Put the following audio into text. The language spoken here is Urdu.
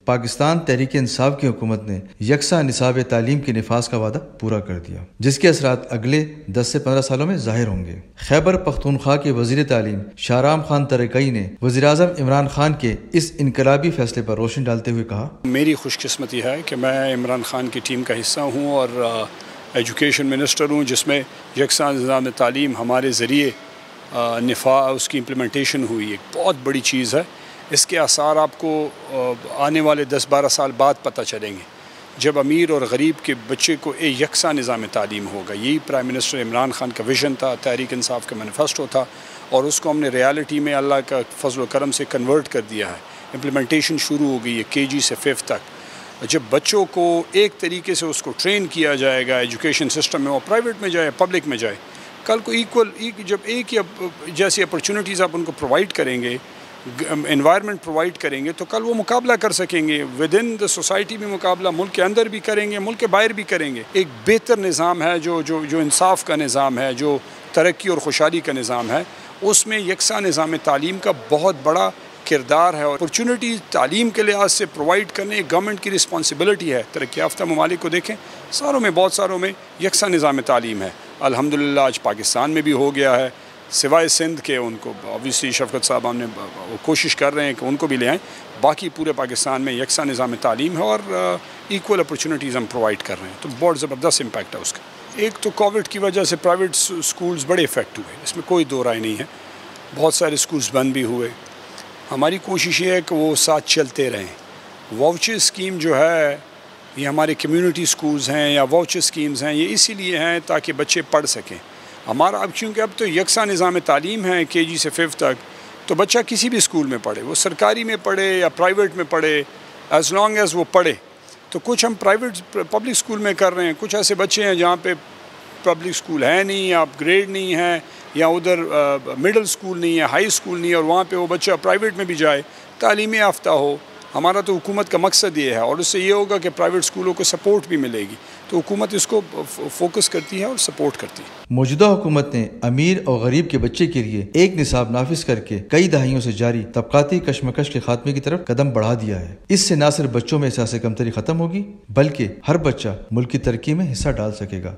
پاکستان تحریک انصاف کی حکومت نے یکساں نصاب تعلیم کے نفاذ کا وعدہ پورا کر دیا، جس کے اثرات اگلے 10 سے 15 سالوں میں ظاہر ہوں گے۔ خیبر پختونخوا کے وزیر تعلیم شاہرام خان ترکئی نے وزیر اعظم عمران خان کے اس انقلابی فیصلے پر روشنی ڈالتے ہوئے کہا، میری خوش قسمتی ہے کہ میں عمران خان کی ٹیم کا حصہ ہوں اور ایجوکیشن منسٹر ہوں، جس میں یکساں نظام تعلیم ہمارے ذریعے اس کی امپلیمنٹیشن ہوئی۔ ایک بہت بڑی چیز ہے، اس کے آثار آپ کو آنے والے 10-12 سال بعد پتہ چلیں گے، جب امیر اور غریب کے بچے کو ایک یکساں نظام تعلیم ہوگا۔ یہی پرائم منسٹر عمران خان کا ویژن تھا، تحریک انصاف کا مینیفیسٹو تھا، اور اس کو ہم نے ریالٹی میں اللہ کا فضل و کرم سے کنورٹ کر دیا ہے۔ امپلیمنٹیشن شروع ہو گئی ہے KG سے 5 تک۔ جب بچوں کو ایک طریقے سے اس کو ٹرین کیا جائے گا ایجوکیشن سسٹم میں، وہ پرائیویٹ میں جائے پبلک میں جائے، کل کو جب ایک یا جیسی اپرچونٹیز آپ ان کو پرووائڈ کریں گے، انوائرمنٹ پرووائڈ کریں گے، تو کل وہ مقابلہ کر سکیں گے، ود ان دا سوسائٹی بھی مقابلہ، ملک کے اندر بھی کریں گے، ملک کے باہر بھی کریں گے۔ ایک بہتر نظام ہے جو انصاف کا نظام ہے، جو ترقی اور خوشحالی کا نظام ہے، اس میں یکساں نظام تعلیم کا بہت بڑا کردار ہے، اور اپرچونٹی تعلیم کے لحاظ سے پرووائڈ کرنے گورنمنٹ کی رسپانسبلٹی ہے۔ ترقی یافتہ ممالک کو دیکھیں، بہت ساروں میں یکساں نظام تعلیم ہے۔ الحمدللہ آج پاکستان میں بھی ہو گیا ہے، سوائے سندھ کے، ان کو اوبیسلی شفقت صاحب ہم نے کوشش کر رہے ہیں کہ ان کو بھی لے آئیں، باقی پورے پاکستان میں یکساں نظام تعلیم ہے اور ایکول اپرچونٹیز ہم پرووائڈ کر رہے ہیں، تو بہت زبردست امپیکٹ ہے اس کا۔ ایک تو کووڈ کی وجہ سے پرائیویٹ سکولز بڑے افیکٹ ہوئے، اس میں کوئی دو رائے نہیں ہے، بہت سارے سکولز بند بھی ہوئے۔ ہماری کوشش یہ ہے کہ وہ ساتھ چلتے رہیں۔ واؤچر اسکیم جو ہے، یہ ہمارے کمیونٹی سکولز ہیں یا واؤچر اسکیمز ہیں، یہ اسی لیے ہیں تاکہ بچے پڑھ سکیں۔ ہمارا اب چونکہ اب تو یکساں نظام تعلیم ہے KG سے 5 تک، تو بچہ کسی بھی اسکول میں پڑھے، وہ سرکاری میں پڑھے یا پرائیویٹ میں پڑھے، ایز لانگ ایز وہ پڑھے۔ تو کچھ ہم پبلک اسکول میں کر رہے ہیں، کچھ ایسے بچے ہیں جہاں پہ پبلک اسکول ہے نہیں، یا اپ گریڈ نہیں ہے، یا ادھر مڈل اسکول نہیں ہے، ہائی اسکول نہیں ہے، اور وہاں پہ وہ بچہ پرائیویٹ میں بھی جائے، تعلیم یافتہ ہو۔ ہمارا تو حکومت کا مقصد یہ ہے، اور اس سے یہ ہوگا کہ پرائیویٹ اسکولوں کو سپورٹ بھی ملے گی، تو حکومت اس کو فوکس کرتی ہے اور سپورٹ کرتی ہے۔ موجودہ حکومت نے امیر اور غریب کے بچے کے لیے ایک نصاب نافذ کر کے کئی دہائیوں سے جاری طبقاتی کشمکش کے خاتمے کی طرف قدم بڑھا دیا ہے۔ اس سے نہ صرف بچوں میں احساس کمتری ختم ہوگی، بلکہ ہر بچہ ملک کی ترقی میں حصہ ڈال سکے گا۔